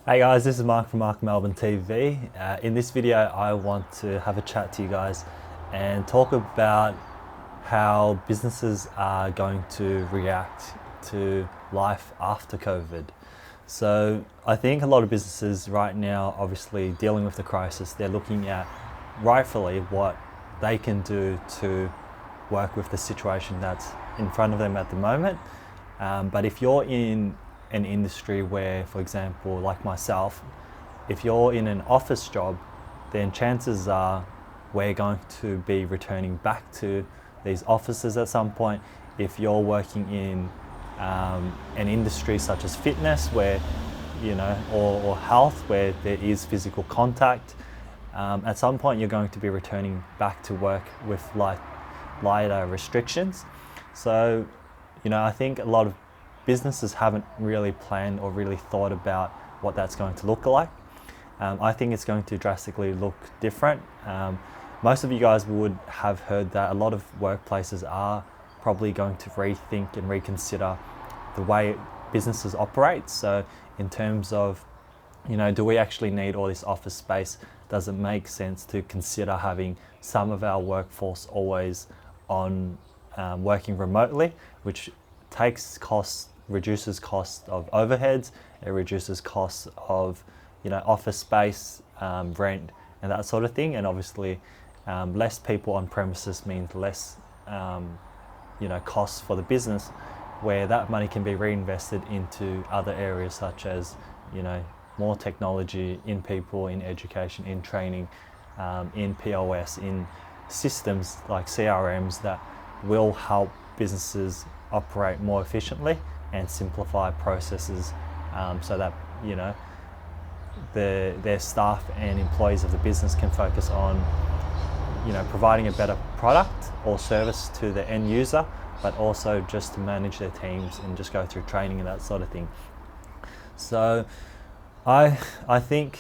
Hey guys, this is Mark from Mark Melbourne TV. In this video, I want to have a chat to you guys and talk about how businesses are going to react to life after COVID. So I think a lot of businesses right now, obviously dealing with the crisis, they're looking at rightfully what they can do to work with the situation that's in front of them at the moment. But if you're in an industry where, for example, like myself, if you're in an office job, then chances are we're going to be returning back to these offices at some point. If you're working in an industry such as fitness, where or health, where there is physical contact, at some point you're going to be returning back to work with lighter restrictions. So, I think a lot of businesses haven't really planned or really thought about what that's going to look like. I think it's going to drastically look different. Most of you guys would have heard that a lot of workplaces are probably going to rethink and reconsider the way businesses operate. So in terms of, do we actually need all this office space? Does it make sense to consider having some of our workforce always on working remotely, which takes costs, reduces cost of overheads, it reduces costs of office space, rent and that sort of thing, and obviously less people on premises means less costs for the business, where that money can be reinvested into other areas such as more technology, in people, in education, in training, in POS, in systems like CRMs that will help businesses operate more efficiently and simplify processes, so that their staff and employees of the business can focus on providing a better product or service to the end user, but also just to manage their teams and just go through training and that sort of thing. So I think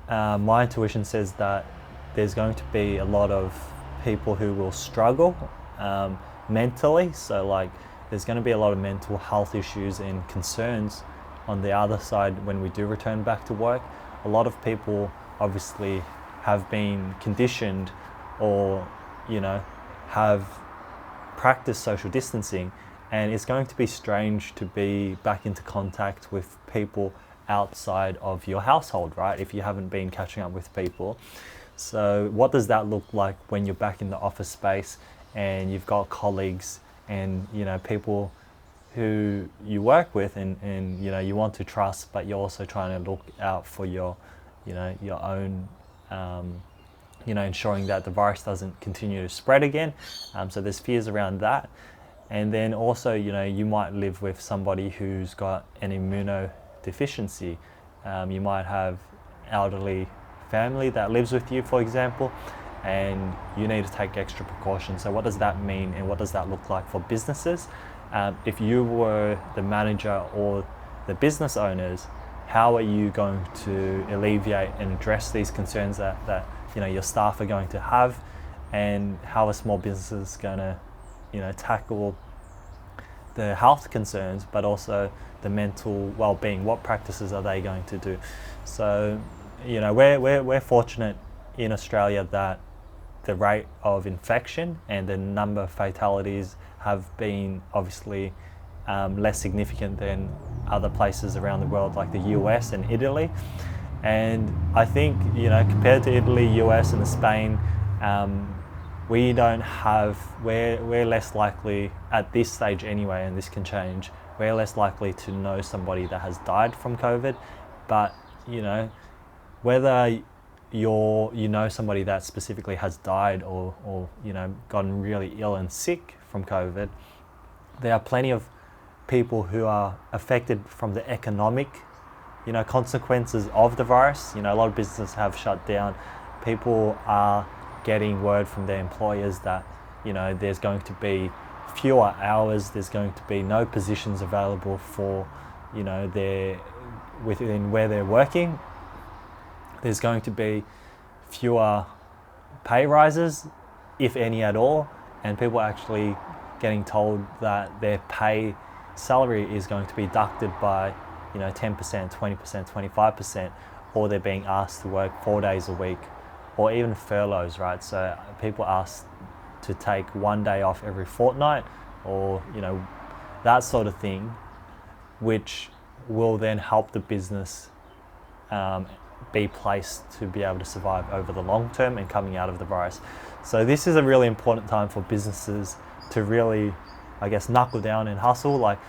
my intuition says that there's going to be a lot of people who will struggle mentally. So there's going to be a lot of mental health issues and concerns on the other side when we do return back to work. A lot of people obviously have been conditioned or have practiced social distancing, and it's going to be strange to be back into contact with people outside of your household, right? If you haven't been catching up with people. So what does that look like when you're back in the office space and you've got colleagues and people who you work with and you want to trust, but you're also trying to look out for your own ensuring that the virus doesn't continue to spread again. So there's fears around that. And then also you might live with somebody who's got an immunodeficiency. You might have elderly family that lives with you, for example, and you need to take extra precautions. So what does that mean, and what does that look like for businesses? If you were the manager or the business owners, how are you going to alleviate and address these concerns that your staff are going to have, and how are small businesses going to tackle the health concerns, but also the mental well-being? What practices are they going to do? So we're fortunate in Australia that the rate of infection and the number of fatalities have been obviously less significant than other places around the world like the US and Italy. And I think compared to Italy, US and Spain, we're less likely at this stage anyway, and this can change, we're less likely to know somebody that has died from COVID. But whether somebody that specifically has died or gotten really ill and sick from COVID, there are plenty of people who are affected from the economic consequences of the virus. A lot of businesses have shut down. People are getting word from their employers that there's going to be fewer hours, there's going to be no positions available for within where they're working. There's going to be fewer pay rises, if any at all, and people are actually getting told that their salary is going to be deducted by 10%, 20%, 25%, or they're being asked to work 4 days a week, or even furloughs, right? So people asked to take 1 day off every fortnight, or that sort of thing, which will then help the business be placed to be able to survive over the long term and coming out of the virus. So this is a really important time for businesses to really, I guess, knuckle down and hustle. Like,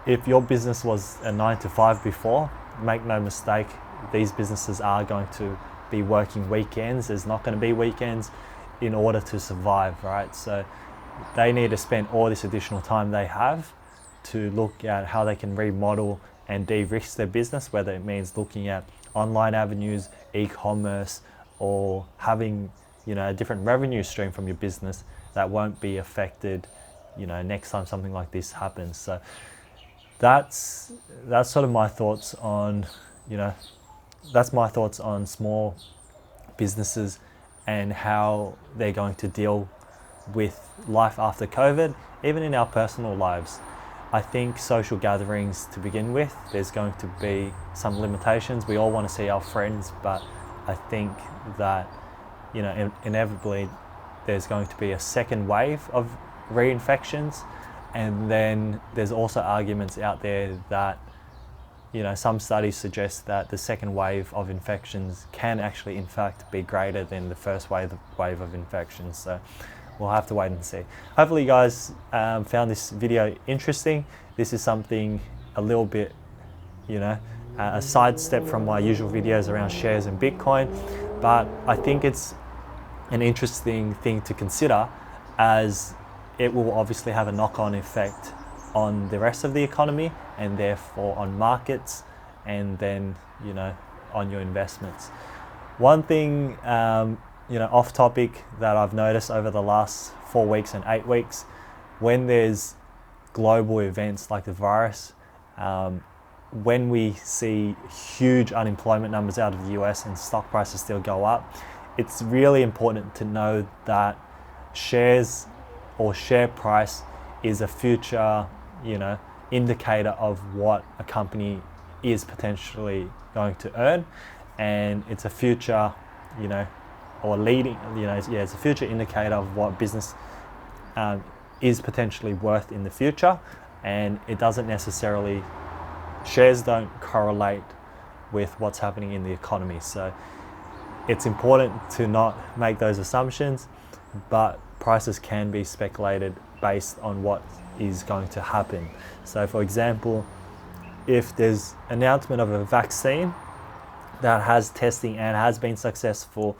if your business was a 9 to 5 before, make no mistake, these businesses are going to be working weekends. There's not going to be weekends in order to survive, right? So they need to spend all this additional time they have to look at how they can remodel and de-risk their business, whether it means looking at online avenues, e-commerce, or having a different revenue stream from your business that won't be affected next time something like this happens. So that's sort of my thoughts on small businesses and how they're going to deal with life after COVID, even in our personal lives. I think social gatherings, to begin with, there's going to be some limitations. We all want to see our friends, but I think that inevitably there's going to be a second wave of reinfections, and then there's also arguments out there that some studies suggest that the second wave of infections can actually in fact be greater than the first wave of infections. So we'll have to wait and see. Hopefully you guys found this video interesting. This is something a little bit, a sidestep from my usual videos around shares and Bitcoin, but I think it's an interesting thing to consider, as it will obviously have a knock-on effect on the rest of the economy, and therefore on markets, and then on your investments. One thing off topic that I've noticed over the last 4 weeks and 8 weeks, when there's global events like the virus, when we see huge unemployment numbers out of the US and stock prices still go up, it's really important to know that shares or share price is a future indicator of what a company is potentially going to earn, and it's a future or leading it's a future indicator of what business is potentially worth in the future. And it doesn't necessarily, shares don't correlate with what's happening in the economy, so it's important to not make those assumptions, but prices can be speculated based on what is going to happen. So for example, if there's announcement of a vaccine that has testing and has been successful,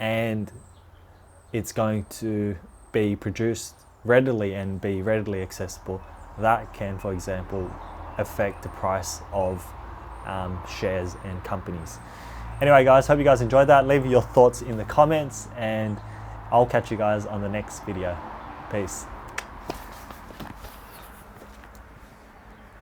and it's going to be produced readily and be readily accessible, that can, for example, affect the price of shares and companies. Anyway guys, hope you guys enjoyed that. Leave your thoughts in the comments, and I'll catch you guys on the next video. Peace.